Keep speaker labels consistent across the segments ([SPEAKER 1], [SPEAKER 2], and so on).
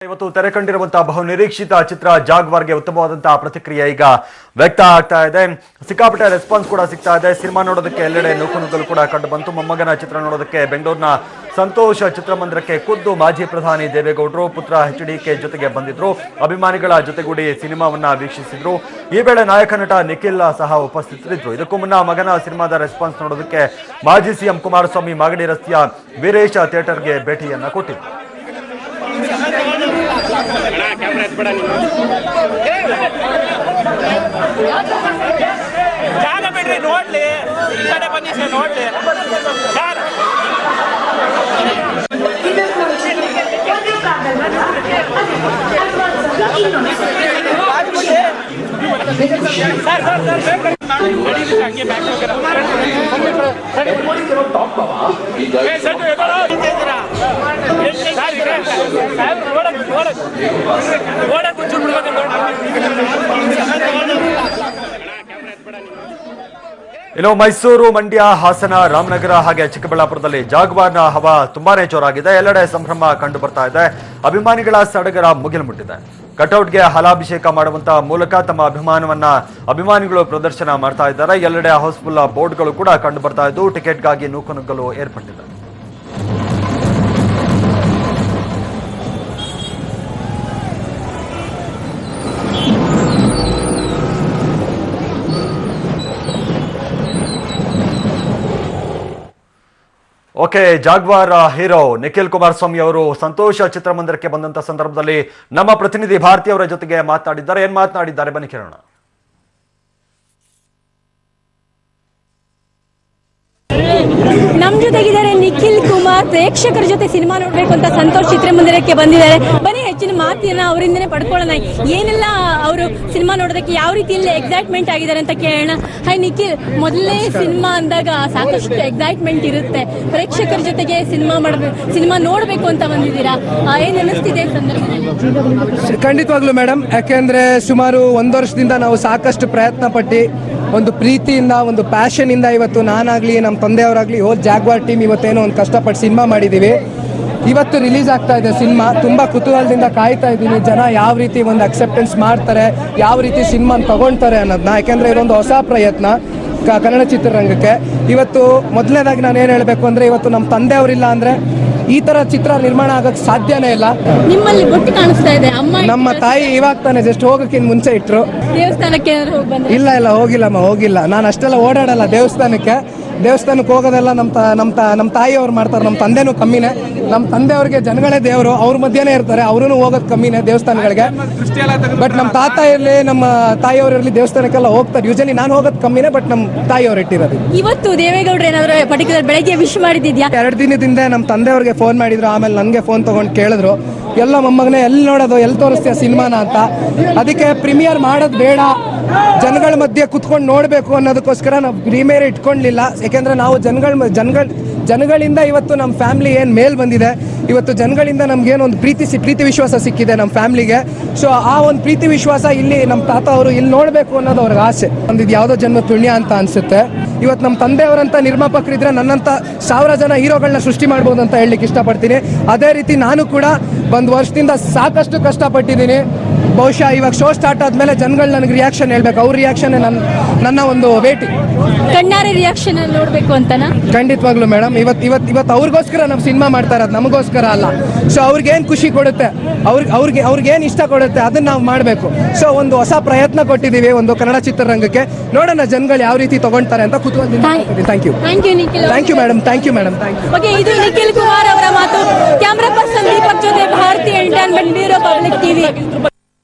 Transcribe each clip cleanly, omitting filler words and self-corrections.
[SPEAKER 1] ಇವತ್ತು ತೆರೆ ಕಂಡಿರುವಂತಹ ಬಹುನಿರೀಕ್ಷಿತ ಚಿತ್ರ ಜಾಗ್ವಾರ್ಗೆ ಉತ್ತಮವಾದಂತಹ ಪ್ರತಿಕ್ರಿಯೆ ಈಗ ವ್ಯಕ್ತ ಆಗ್ತಾ ಇದೆ. ಸಿಕ್ಕಾಪಟ್ಟೆ ರೆಸ್ಪಾನ್ಸ್ ಕೂಡ ಸಿಗ್ತಾ ಇದೆ. ಸಿನಿಮಾ ನೋಡೋದಕ್ಕೆ ಎಲ್ಲೆಡೆ ನೂಕುನುಗ್ಗಲು ಕೂಡ ಕಂಡು ಬಂತು. ಮೊಮ್ಮಗನ ಚಿತ್ರ ನೋಡೋದಕ್ಕೆ ಬೆಂಗಳೂರಿನ ಸಂತೋಷ ಚಿತ್ರಮಂದಿರಕ್ಕೆ ಖುದ್ದು ಮಾಜಿ ಪ್ರಧಾನಿ ದೇವೇಗೌಡರು ಪುತ್ರ HDK ಜೊತೆಗೆ ಬಂದಿದ್ರು. ಅಭಿಮಾನಿಗಳ ಜೊತೆಗೂಡಿ ಸಿನಿಮಾವನ್ನ ವೀಕ್ಷಿಸಿದ್ರು. ಈ ವೇಳೆ ನಾಯಕ ನಟ ನಿಖಿಲ್ ಸಹ ಉಪಸ್ಥಿತರಿದ್ರು. ಇದಕ್ಕೂ ಮುನ್ನ ಮಗನ ಸಿನಿಮಾದ ರೆಸ್ಪಾನ್ಸ್ ನೋಡೋದಕ್ಕೆ ಮಾಜಿ CM ಕುಮಾರಸ್ವಾಮಿ ಮಾಗಡಿ ರಸ್ತೆಯ ವೀರೇಶ ಥಿಯೇಟರ್ಗೆ ಭೇಟಿಯನ್ನ ಕೊಟ್ಟಿದ್ರು.
[SPEAKER 2] ಜಾಗ ಬಿಡ್ರಿ ನೋಡ್ಲಿ, ಈ ಕಡೆ ಬನ್ನಿ ಸರ್ ನೋಡ್ಲಿ. ಹಂಗೆ
[SPEAKER 1] ಇನ್ನು ಮೈಸೂರು, ಮಂಡ್ಯ, ಹಾಸನ, ರಾಮನಗರ ಹಾಗೆ ಚಿಕ್ಕಬಳ್ಳಾಪುರದಲ್ಲಿ ಜಾಗ್ವಾರ್ನ ಹವಾ ತುಂಬಾನೇ ಜೋರಾಗಿದೆ. ಎಲ್ಲೆಡೆ ಸಂಭ್ರಮ ಕಂಡು ಬರ್ತಾ ಇದೆ. ಅಭಿಮಾನಿಗಳ ಸಡಗರ ಮುಗಿಲು ಮುಟ್ಟಿದೆ. ಕಟೌಟ್ಗೆ ಹಲಾಭಿಷೇಕ ಮಾಡುವಂತಹ ಮೂಲಕ ತಮ್ಮ ಅಭಿಮಾನಿಗಳು ಪ್ರದರ್ಶನ ಮಾಡ್ತಾ ಇದ್ದಾರೆ. ಎಲ್ಲೆಡೆ ಹೌಸ್ಫುಲ್ ಬೋರ್ಡ್ಗಳು ಕೂಡ ಕಂಡು ಬರ್ತಾ ಇದ್ದು ಟಿಕೆಟ್ಗಾಗಿ ನೂಕುನುಗ್ಗಲು ಏರ್ಪಟ್ಟಿದೆ. Okay, Jaguar hero Nikhil Kumaraswamy ಅವರು ಸಂತೋಷ ಚಿತ್ರಮಂದಿರಕ್ಕೆ ಬಂದಂತ ಸಂದರ್ಭದಲ್ಲಿ ನಮ್ಮ ಪ್ರತಿನಿಧಿ ಭಾರತಿ ಅವರ ಜೊತೆಗೆ ಮಾತನಾಡಿದ್ದಾರೆ. ಏನ್ ಮಾತನಾಡಿದ್ದಾರೆ ಬನ್ನಿ ಕೇಳೋಣ.
[SPEAKER 3] ನಮ್ ಜೊತೆಗಿದ್ದಾರೆ ನಿಖಿಲ್ ಕುಮಾರ್. ಪ್ರೇಕ್ಷಕರ ಜೊತೆ ಸಿನಿಮಾ ನೋಡ್ಬೇಕು ಅಂತ ಸಂತೋಷ್ ಚಿತ್ರಮಂದಿರಕ್ಕೆ ಬಂದಿದ್ದಾರೆ. ಬನ್ನಿ ಹೆಚ್ಚಿನ ಮಾತಿನ ಅವರಿಂದನೇ ಪಡ್ಕೊಳ್ಳೋಣ. ಏನೆಲ್ಲ ಅವರು ಸಿನಿಮಾ ನೋಡೋದಕ್ಕೆ ಯಾವ ರೀತಿಯಲ್ಲಿ ಎಕ್ಸೈಟ್ಮೆಂಟ್ ಆಗಿದ್ದಾರೆ ಅಂತ ಕೇಳೋಣ. ಹಾಯ್ ನಿಖಿಲ್, ಮೊದಲನೇ ಸಿನಿಮಾ ಅಂದಾಗ ಸಾಕಷ್ಟು ಎಕ್ಸೈಟ್ಮೆಂಟ್ ಇರುತ್ತೆ. ಪ್ರೇಕ್ಷಕರ ಜೊತೆಗೆ ಸಿನಿಮಾ ನೋಡ್ಬೇಕು ಅಂತ ಬಂದಿದ್ದೀರಾ, ಏನ್ ಅನಿಸ್ತಿದೆ ಸಂದರ್ಭದಲ್ಲಿ?
[SPEAKER 4] ಖಂಡಿತವಾಗ್ಲೂ ಮೇಡಮ್, ಯಾಕೆಂದ್ರೆ ಸುಮಾರು 1 ವರ್ಷದಿಂದ ನಾವು ಸಾಕಷ್ಟು ಪ್ರಯತ್ನ ಪಟ್ಟು ಒಂದು ಪ್ರೀತಿಯಿಂದ, ಒಂದು ಪ್ಯಾಷನ್ ಇಂದ ಇವತ್ತು ನಾನಾಗ್ಲಿ, ನಮ್ಮ ತಂದೆಯವರಾಗ್ಲಿ, ಜಾಗ್ವಾರ್ ಟೀಮ್ ಇವತ್ತೇನೋ ಒಂದು ಕಷ್ಟಪಟ್ಟು ಸಿನಿಮಾ ಮಾಡಿದ್ದೀವಿ. ಇವತ್ತು ರಿಲೀಸ್ ಆಗ್ತಾ ಇದೆ ಸಿನಿಮಾ. ತುಂಬ ಕುತೂಹಲದಿಂದ ಕಾಯ್ತಾ ಇದ್ದೀನಿ ಜನ ಯಾವ ರೀತಿ ಒಂದು ಅಕ್ಸೆಪ್ಟೆನ್ಸ್ ಮಾಡ್ತಾರೆ, ಯಾವ ರೀತಿ ಸಿನಿಮಾ ತಗೊಳ್ತಾರೆ ಅನ್ನೋದನ್ನ. ಯಾಕೆಂದರೆ ಇದೊಂದು ಹೊಸ ಪ್ರಯತ್ನ ಕನ್ನಡ ಚಿತ್ರರಂಗಕ್ಕೆ. ಇವತ್ತು ಮೊದಲನೇದಾಗಿ ನಾನು ಏನು ಹೇಳಬೇಕು ಅಂದರೆ, ಇವತ್ತು ನಮ್ಮ ತಂದೆಯವರಿಲ್ಲ ಅಂದರೆ ಈ ತರ ಚಿತ್ರ ನಿರ್ಮಾಣ ಆಗಕ್ಕೆ ಸಾಧ್ಯನೇ ಇಲ್ಲ.
[SPEAKER 3] ನಿಮ್ಮಲ್ಲಿ ಬೊಟ್ಟು ಕಾಣಿಸ್ತಾ ಇದೆ.
[SPEAKER 4] ನಮ್ಮ ತಾಯಿ ಇವಾಗ ತಾನೆ ಜಸ್ಟ್ ಹೋಗಕ್ಕಿಂತ ಮುಂಚೆ ಇಟ್ರು.
[SPEAKER 3] ದೇವಸ್ಥಾನಕ್ಕೆ
[SPEAKER 4] ಇಲ್ಲ ಹೋಗಿಲ್ಲಮ್ಮ, ಹೋಗಿಲ್ಲ. ನಾನು ಅಷ್ಟೆಲ್ಲ ಓಡಾಡಲ್ಲ ದೇವಸ್ಥಾನಕ್ಕೆ ಹೋಗೋದೆಲ್ಲ ನಮ್ಮ ತಾಯಿಯವ್ರು ಮಾಡ್ತಾರೆ. ನಮ್ಮ ತಂದೆನೂ ಕಮ್ಮಿನೇ. ನಮ್ಮ ತಂದೆಯವ್ರಿಗೆ ಜನಗಳೇ ದೇವರು, ಅವ್ರ ಮಧ್ಯನೇ ಇರ್ತಾರೆ. ಅವ್ರೂ ಹೋಗೋದು ಕಮ್ಮಿನೇ ದೇವಸ್ಥಾನಗಳಿಗೆ. ಬಟ್ ನಮ್ಮ ತಾತ ಇರಲಿ, ನಮ್ಮ ತಾಯಿಯವ್ರು ಇರಲಿ, ದೇವಸ್ಥಾನಕ್ಕೆಲ್ಲ ಹೋಗ್ತಾರೆ. ಯೂಶಲಿ ನಾನು ಹೋಗೋದು ಕಮ್ಮಿನೇ, ಬಟ್ ನಮ್ಮ ತಾಯಿಯವ್ರು ಇಟ್ಟಿರೋದು.
[SPEAKER 3] ಇವತ್ತು ದೇವೇಗೌಡರು ಏನಾದ್ರು ಪರ್ಟಿಕ್ಯುಲರ್ ಬೆಳಗ್ಗೆ ವಿಶ್ ಮಾಡಿದ್ಯಾ?
[SPEAKER 4] 2 ದಿನದಿಂದ ನಮ್ಮ ತಂದೆಯವ್ರಿಗೆ ಫೋನ್ ಮಾಡಿದ್ರು. ಆಮೇಲೆ ನನಗೆ ಫೋನ್ ತಗೊಂಡು ಕೇಳಿದ್ರು, ಎಲ್ಲ ಮೊಮ್ಮಗನೇ ಎಲ್ಲಿ ನೋಡೋದು, ಎಲ್ಲಿ ತೋರಿಸ್ತೀಯ ಸಿನಿಮಾನ ಅಂತ. ಅದಕ್ಕೆ ಪ್ರೀಮಿಯರ್ ಮಾಡೋದು ಬೇಡ, ಜನಗಳ ಮಧ್ಯೆ ಕುತ್ಕೊಂಡು ನೋಡಬೇಕು ಅನ್ನೋದಕ್ಕೋಸ್ಕರ ನಾವು ಪ್ರೀಮಿಯರ್ ಇಟ್ಕೊಳ್ಳಲಿಲ್ಲ. ಯಾಕೆಂದರೆ ನಾವು ಜನಗಳಿಂದ ಇವತ್ತು ನಮ್ಮ ಫ್ಯಾಮಿಲಿ ಏನು ಮೇಲ್ ಬಂದಿದೆ, ಇವತ್ತು ಜನಗಳಿಂದ ನಮ್ಗೇನು ಒಂದು ಪ್ರೀತಿ ವಿಶ್ವಾಸ ಸಿಕ್ಕಿದೆ ನಮ್ಮ ಫ್ಯಾಮಿಲಿಗೆ. ಸೊ ಆ ಒಂದು ಪ್ರೀತಿ ವಿಶ್ವಾಸ ಇಲ್ಲಿ ನಮ್ಮ ತಾತ ಅವರು ಇಲ್ಲಿ ನೋಡಬೇಕು ಅನ್ನೋದು ಅವ್ರಿಗೆ ಆಸೆ. ಇದು ಯಾವುದೋ ಜನ್ಮ ಪುಣ್ಯ ಅಂತ ಅನಿಸುತ್ತೆ. ಇವತ್ತು ನಮ್ಮ ತಂದೆಯವರಂತ ನಿರ್ಮಾಪಕರಿದ್ರೆ ನನ್ನಂಥ 1000 ಜನ ಹೀರೋಗಳನ್ನ ಸೃಷ್ಟಿ ಮಾಡ್ಬೋದು ಅಂತ ಹೇಳಲಿಕ್ಕೆ ಇಷ್ಟಪಡ್ತೀನಿ. ಅದೇ ರೀತಿ ನಾನು ಕೂಡ 1 ವರ್ಷದಿಂದ ಸಾಕಷ್ಟು ಕಷ್ಟಪಟ್ಟಿದ್ದೀನಿ. ಬಹುಶಃ ಇವಾಗ ಶೋ ಸ್ಟಾರ್ಟ್ ಆದ್ಮೇಲೆ ಜನಗಳು ನನಗೆ ರಿಯಾಕ್ಷನ್ ಹೇಳ್ಬೇಕು. ಅವ್ರ ರಿಯಾಕ್ಷನ್ ನನ್ನ ಒಂದು ವೇಟಿ,
[SPEAKER 3] ಕಣ್ಣಾರೆ ರಿಯಾಕ್ಷನ್ ನೋಡ್ಬೇಕು ಅಂತನಾ?
[SPEAKER 4] ಖಂಡಿತವಾಗ್ಲೂ ಮೇಡಮ್. ಇವತ್ತು ಅವ್ರಿಗೋಸ್ಕರ ನಾವು ಸಿನಿಮಾ ಮಾಡ್ತಾ ಇರೋದು, ನಮಗೋಸ್ಕರ ಅಲ್ಲ. ಸೊ ಅವ್ರಿಗೇನು ಖುಷಿ ಕೊಡುತ್ತೆ, ಅವ್ರಿಗೇನು ಇಷ್ಟ ಕೊಡುತ್ತೆ ಅದನ್ನ ನಾವು ಮಾಡಬೇಕು. ಸೊ ಒಂದು ಹೊಸ ಪ್ರಯತ್ನ ಕೊಟ್ಟಿದ್ದೀವಿ ಒಂದು ಕನ್ನಡ ಚಿತ್ರರಂಗಕ್ಕೆ. ನೋಡೋಣ ಜನಗಳು ಯಾವ ರೀತಿ ತಗೊಳ್ತಾರೆ ಅಂತ ಕುತೂಹಲದಿಂದ. Thank you madam. Thank you madam.
[SPEAKER 3] Okay, ಇದು ನಿಖಿಲ್ ಕುಮಾರ್ ಅವರ ಮಾತು. ಕ್ಯಾಮ್ರಾ ಪರ್ಸನ್ ದೀಪಕ್ ಜೊತೆ Bharathi entertainment, bureau public TV.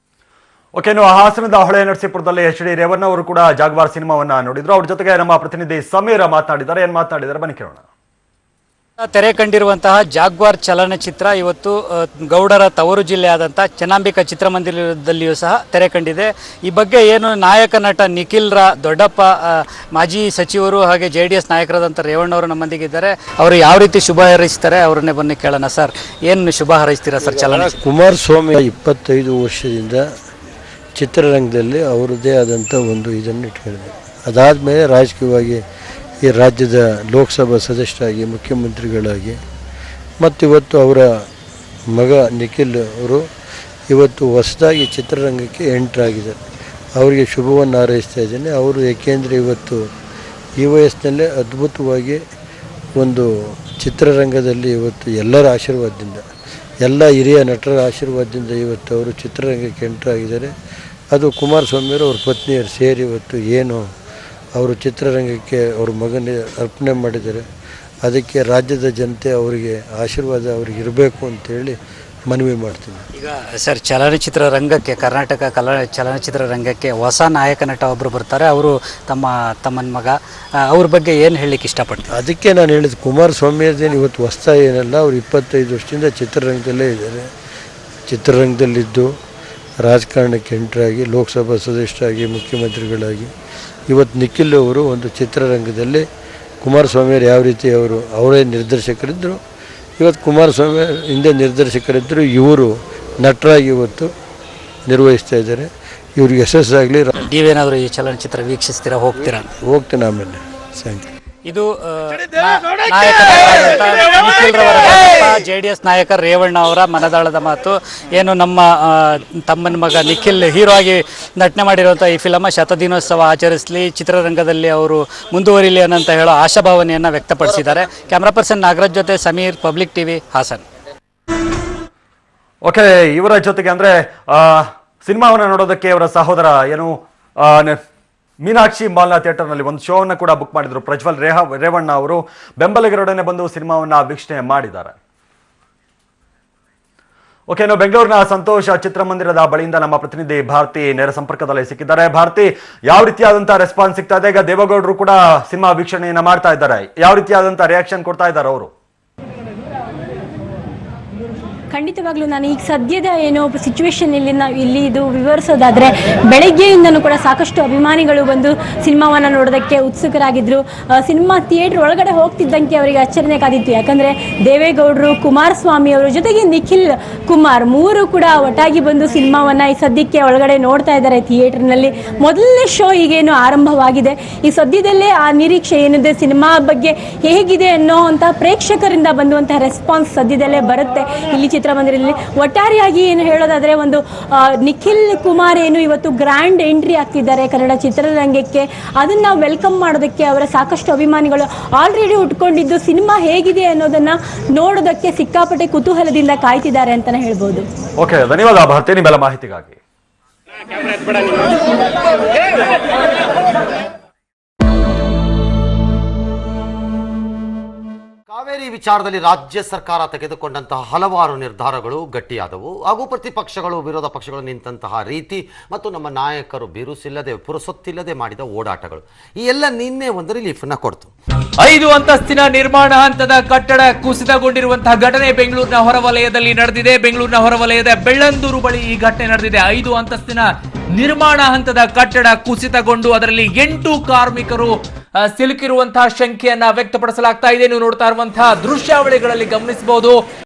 [SPEAKER 1] Okay, ಇನ್ನು ಹಾಸನದ ಹೊಳೆ ನರಸೀಪುರದಲ್ಲಿ HD ರೇವಣ್ಣ ಅವರು ಕೂಡ ಜಾಗ್ವಾರ್ ಸಿನಿಮಾವನ್ನ ನೋಡಿದ್ರು. ಅವ್ರ ಜೊತೆಗೆ ನಮ್ಮ ಪ್ರತಿನಿಧಿ ಸಮೀರ ಮಾತನಾಡಿದ್ದಾರೆ. ಏನ್ ಮಾತನಾಡಿದ್ದಾರೆ ಬನ್ನಿ ಕೇಳೋಣ.
[SPEAKER 5] ತೆರೆ ಕಂಡಿರುವಂತಹ ಜಾಗ್ವಾರ್ ಚಲನಚಿತ್ರ ಇವತ್ತು ಗೌಡರ ತವರು ಜಿಲ್ಲೆಯಾದಂಥ ಚೆನ್ನಾಂಬಿಕಾ ಚಿತ್ರಮಂದಿರದಲ್ಲಿಯೂ ಸಹ ತೆರೆ ಕಂಡಿದೆ. ಈ ಬಗ್ಗೆ ಏನು ನಾಯಕ ನಟ ನಿಖಿಲ್ರ ದೊಡ್ಡಪ್ಪ, ಮಾಜಿ ಸಚಿವರು ಹಾಗೆ JDS ನಾಯಕರಾದಂಥ ರೇವಣ್ಣವರು ನಮ್ಮೊಂದಿಗಿದ್ದಾರೆ. ಅವರು ಯಾವ ರೀತಿ ಶುಭ ಹಾರೈಸ್ತಾರೆ ಅವ್ರನ್ನೇ ಬನ್ನಿ ಕೇಳೋಣ. ಸರ್, ಏನು ಶುಭ ಹಾರೈಸ್ತೀರಾ ಸರ್?
[SPEAKER 6] ಕುಮಾರಸ್ವಾಮಿ 25 ವರ್ಷದಿಂದ ಚಿತ್ರರಂಗದಲ್ಲಿ ಅವರದೇ ಆದಂಥ ಒಂದು ಇದನ್ನು ಇಟ್ಕೊಂಡಿದೆ. ಅದಾದಮೇಲೆ ರಾಜಕೀಯವಾಗಿ ಈ ರಾಜ್ಯದ ಲೋಕಸಭಾ ಸದಸ್ಯರಾಗಿ, ಮುಖ್ಯಮಂತ್ರಿಗಳಾಗಿ, ಮತ್ತು ಇವತ್ತು ಅವರ ಮಗ ನಿಖಿಲ್ ಅವರು ಇವತ್ತು ಹೊಸದಾಗಿ ಚಿತ್ರರಂಗಕ್ಕೆ ಎಂಟ್ರಾಗಿದ್ದಾರೆ. ಅವರಿಗೆ ಶುಭವನ್ನು ಹಾರೈಸ್ತಾ ಇದ್ದೇನೆ. ಅವರು ಏಕೆಂದರೆ ಇವತ್ತು ಈ ವಯಸ್ಸಿನಲ್ಲೇ ಅದ್ಭುತವಾಗಿ ಒಂದು ಚಿತ್ರರಂಗದಲ್ಲಿ ಇವತ್ತು ಎಲ್ಲರ ಆಶೀರ್ವಾದದಿಂದ, ಎಲ್ಲ ಹಿರಿಯ ನಟರ ಆಶೀರ್ವಾದದಿಂದ ಇವತ್ತು ಅವರು ಚಿತ್ರರಂಗಕ್ಕೆ ಎಂಟ್ರಾಗಿದ್ದಾರೆ. ಅದು ಕುಮಾರಸ್ವಾಮಿಯವರು ಅವ್ರ ಪತ್ನಿಯರು ಸೇರಿ ಇವತ್ತು ಏನು ಅವರು ಚಿತ್ರರಂಗಕ್ಕೆ ಅವ್ರ ಮಗನಿಗೆ ಅರ್ಪಣೆ ಮಾಡಿದ್ದಾರೆ, ಅದಕ್ಕೆ ರಾಜ್ಯದ ಜನತೆ ಅವರಿಗೆ ಆಶೀರ್ವಾದ ಅವ್ರಿಗೆ ಇರಬೇಕು ಅಂತೇಳಿ ಮನವಿ ಮಾಡ್ತೀನಿ.
[SPEAKER 5] ಈಗ ಸರ್, ಚಲನಚಿತ್ರ ರಂಗಕ್ಕೆ, ಕರ್ನಾಟಕ ಚಲನಚಿತ್ರ ರಂಗಕ್ಕೆ ಹೊಸ ನಾಯಕ ನಟ ಒಬ್ಬರು ಬರ್ತಾರೆ. ಅವರು ತಮ್ಮನ ಮಗ, ಅವ್ರ ಬಗ್ಗೆ ಏನು ಹೇಳಲಿಕ್ಕೆ ಇಷ್ಟಪಡ್ತೀನಿ?
[SPEAKER 6] ಅದಕ್ಕೆ ನಾನು ಹೇಳಿದ್ದು, ಕುಮಾರಸ್ವಾಮಿಯದೇನು ಇವತ್ತು ಹೊಸ್ತಾ ಏನಲ್ಲ, ಅವರು 25 ವರ್ಷದಿಂದ ಚಿತ್ರರಂಗದಲ್ಲೇ ಇದ್ದಾರೆ. ಚಿತ್ರರಂಗದಲ್ಲಿದ್ದು ರಾಜಕಾರಣಕ್ಕೆ ಎಂಟ್ರಾಗಿ ಲೋಕಸಭಾ ಸದಸ್ಯರಾಗಿ ಮುಖ್ಯಮಂತ್ರಿಗಳಾಗಿ ಇವತ್ತು ನಿಖಿಲ್ ಅವರು ಒಂದು ಚಿತ್ರರಂಗದಲ್ಲಿ ಕುಮಾರಸ್ವಾಮಿಯವರು ಯಾವ ರೀತಿ ಅವರೇ ನಿರ್ದೇಶಕರಿದ್ದರು, ಇವತ್ತು ಕುಮಾರಸ್ವಾಮಿ ಹಿಂದೆ ನಿರ್ದೇಶಕರಿದ್ದರು, ಇವರು ನಟರಾಗಿ ಇವತ್ತು ನಿರ್ವಹಿಸ್ತಾ ಇದ್ದಾರೆ. ಇವ್ರಿಗೆ ಯಶಸ್ಸಾಗಲಿ.
[SPEAKER 5] ನೀವೇನಾದರೂ ಈ ಚಲನಚಿತ್ರ ವೀಕ್ಷಿಸ್ತೀರಾ, ಹೋಗ್ತೀರಾ?
[SPEAKER 6] ಹೋಗ್ತೇನೆ ಆಮೇಲೆ. Thank you.
[SPEAKER 5] ಇದು ನಿಖಿಲ್ರವರ JDS ನಾಯಕ ರೇವಣ್ಣ ಅವರ ಮನದಾಳದ ಮಾತು. ಏನು ನಮ್ಮ ತಮ್ಮನ ಮಗ ನಿಖಿಲ್ ಹೀರೋ ಆಗಿ ನಟನೆ ಮಾಡಿರುವಂಥ ಈ ಫಿಲಮ ಶತದಿನೋತ್ಸವ ಆಚರಿಸಲಿ, ಚಿತ್ರರಂಗದಲ್ಲಿ ಅವರು ಮುಂದುವರಿಲಿ ಅನ್ನಂತ ಹೇಳೋ ಆಶಾಭಾವನೆಯನ್ನು ವ್ಯಕ್ತಪಡಿಸಿದ್ದಾರೆ. ಕ್ಯಾಮ್ರಾ ಪರ್ಸನ್ ನಾಗರಾಜ್ ಜೊತೆ Sameer, public TV, Hassan.
[SPEAKER 1] Okay, ಇವರ ಜೊತೆಗೆ ಅಂದರೆ ಸಿನಿಮಾವನ್ನು ನೋಡೋದಕ್ಕೆ ಅವರ ಸಹೋದರ ಮೀನಾಕ್ಷಿ ಮಾಲ್ನ ಥಿಯೇಟರ್ನಲ್ಲಿ ಒಂದು ಶೋವನ್ನು ಕೂಡ ಬುಕ್ ಮಾಡಿದ್ರು. ಪ್ರಜ್ವಲ್ ರೇವಣ್ಣ ಅವರು ಬೆಂಬಲಿಗರೊಡನೆ ಬಂದು ಸಿನಿಮಾವನ್ನು ವೀಕ್ಷಣೆ ಮಾಡಿದ್ದಾರೆ. ಓಕೆ, ಇನ್ನು ಬೆಂಗಳೂರಿನ ಸಂತೋಷ ಚಿತ್ರಮಂದಿರದ ಬಳಿಯಿಂದ ನಮ್ಮ ಪ್ರತಿನಿಧಿ ಭಾರತಿ ನೇರ ಸಂಪರ್ಕದಲ್ಲಿ ಸಿಕ್ಕಿದ್ದಾರೆ. ಭಾರತಿ, ಯಾವ ರೀತಿಯಾದಂತಹ ರೆಸ್ಪಾನ್ಸ್ ಸಿಗ್ತಾ ಇದೆ? ಈಗ ದೇವೇಗೌಡರು ಕೂಡ ಸಿನಿಮಾ ವೀಕ್ಷಣೆಯನ್ನ ಮಾಡ್ತಾ ಇದ್ದಾರೆ, ಯಾವ ರೀತಿಯಾದಂತಹ ರಿಯಾಕ್ಷನ್ ಕೊಡ್ತಾ ಇದ್ದಾರೆ ಅವರು?
[SPEAKER 3] ಖಂಡಿತವಾಗ್ಲೂ ನಾನು ಈಗ ಸದ್ಯದ ಏನೋ ಸಿಚುವೇಶನ್ ಇಲ್ಲಿ ಇದು ವಿವರಿಸೋದಾದ್ರೆ, ಬೆಳಗ್ಗೆಯಿಂದನೂ ಕೂಡ ಸಾಕಷ್ಟು ಅಭಿಮಾನಿಗಳು ಬಂದು ಸಿನಿಮಾವನ್ನು ನೋಡೋದಕ್ಕೆ ಉತ್ಸುಕರಾಗಿದ್ದರು. ಸಿನಿಮಾ ಥಿಯೇಟರ್ ಒಳಗಡೆ ಹೋಗ್ತಿದ್ದಂಗೆ ಅವರಿಗೆ ಅಚ್ಚರಿನೇ ಕಾದಿತ್ತು. ಯಾಕಂದರೆ ದೇವೇಗೌಡರು, ಕುಮಾರಸ್ವಾಮಿ ಅವರು ಜೊತೆಗೆ ನಿಖಿಲ್ ಕುಮಾರ್ ಮೂರು ಕೂಡ ಒಟ್ಟಾಗಿ ಬಂದು ಸಿನಿಮಾವನ್ನು ಈ ಸದ್ಯಕ್ಕೆ ಒಳಗಡೆ ನೋಡ್ತಾ ಇದ್ದಾರೆ ಥಿಯೇಟರ್ನಲ್ಲಿ. ಮೊದಲನೇ ಶೋ ಈಗೇನು ಆರಂಭವಾಗಿದೆ. ಈ ಸದ್ಯದಲ್ಲೇ ಆ ನಿರೀಕ್ಷೆ ಏನಿದೆ, ಸಿನಿಮಾ ಬಗ್ಗೆ ಹೇಗಿದೆ ಅನ್ನೋ ಅಂತ ಪ್ರೇಕ್ಷಕರಿಂದ ಬಂದುವಂತಹ ರೆಸ್ಪಾನ್ಸ್ ಸದ್ಯದಲ್ಲೇ ಬರುತ್ತೆ ಇಲ್ಲಿ ಚಿತ್ರಮಂದಿರದಲ್ಲಿ. ಒಟ್ಟಾರೆಯಾಗಿ ಏನು ಹೇಳೋದಾದ್ರೆ, ಒಂದು ನಿಖಿಲ್ ಕುಮಾರ್ ಏನು ಇವತ್ತು ಗ್ರ್ಯಾಂಡ್ ಎಂಟ್ರಿ ಆಗ್ತಿದ್ದಾರೆ ಕನ್ನಡ ಚಿತ್ರರಂಗಕ್ಕೆ, ಅದನ್ನ ವೆಲ್ಕಮ್ ಮಾಡೋದಕ್ಕೆ ಅವರ ಸಾಕಷ್ಟು ಅಭಿಮಾನಿಗಳು ಆಲ್ರೆಡಿ ಉಟ್ಕೊಂಡಿದ್ದು ಸಿನಿಮಾ ಹೇಗಿದೆ ಅನ್ನೋದನ್ನ ನೋಡೋದಕ್ಕೆ ಸಿಕ್ಕಾಪಟ್ಟೆ ಕುತೂಹಲದಿಂದ ಕಾಯ್ತಿದ್ದಾರೆ ಅಂತಾನೆ ಹೇಳ್ಬೋದು.
[SPEAKER 1] ಓಕೆ, ಧನ್ಯವಾದ ಭಾರತಿ ನಿಮ್ಮೆಲ್ಲ ಮಾಹಿತಿಗಾಗಿ.
[SPEAKER 7] ಕಾವೇರಿ ವಿಚಾರದಲ್ಲಿ ರಾಜ್ಯ ಸರ್ಕಾರ ತೆಗೆದುಕೊಂಡಂತಹ ಹಲವಾರು ನಿರ್ಧಾರಗಳು ಗಟ್ಟಿಯಾದವು ಹಾಗೂ ಪ್ರತಿಪಕ್ಷಗಳು, ವಿರೋಧ ಪಕ್ಷಗಳು ನಿಂತಹ ರೀತಿ ಮತ್ತು ನಮ್ಮ ನಾಯಕರು ಬಿರುಸಿಲ್ಲದೆ, ಪುರಸೊತ್ತಿಲ್ಲದೆ ಮಾಡಿದ ಓಡಾಟಗಳು, ಈ ಎಲ್ಲ ನಿನ್ನೆ ಒಂದು ರಿಲೀಫ್ ನ ಕೊಡ್ತು.
[SPEAKER 8] 5 ಅಂತಸ್ತಿನ ನಿರ್ಮಾಣ ಹಂತದ ಕಟ್ಟಡ ಕುಸಿತಗೊಂಡಿರುವಂತಹ ಘಟನೆ ಬೆಂಗಳೂರಿನ ಹೊರವಲಯದಲ್ಲಿ ನಡೆದಿದೆ. ಬೆಂಗಳೂರಿನ ಹೊರವಲಯದ ಬೆಳ್ಳಂದೂರು ಬಳಿ ಈ ಘಟನೆ ನಡೆದಿದೆ. 5 ಅಂತಸ್ತಿನ ನಿರ್ಮಾಣ ಹಂತದ ಕಟ್ಟಡ ಕುಸಿತಗೊಂಡು ಅದರಲ್ಲಿ 8 ಕಾರ್ಮಿಕರು ಸಿಲುಕಿರುವಂತಹ ಶಂಕೆಯನ್ನ ವ್ಯಕ್ತಪಡಿಸಲಾಗ್ತಾ ಇದೆ. ನೀವು ನೋಡ್ತಾ ಇರುವಂತಹ ದೃಶ್ಯಾವಳಿಗಳಲ್ಲಿ ಗಮನಿಸಬಹುದು.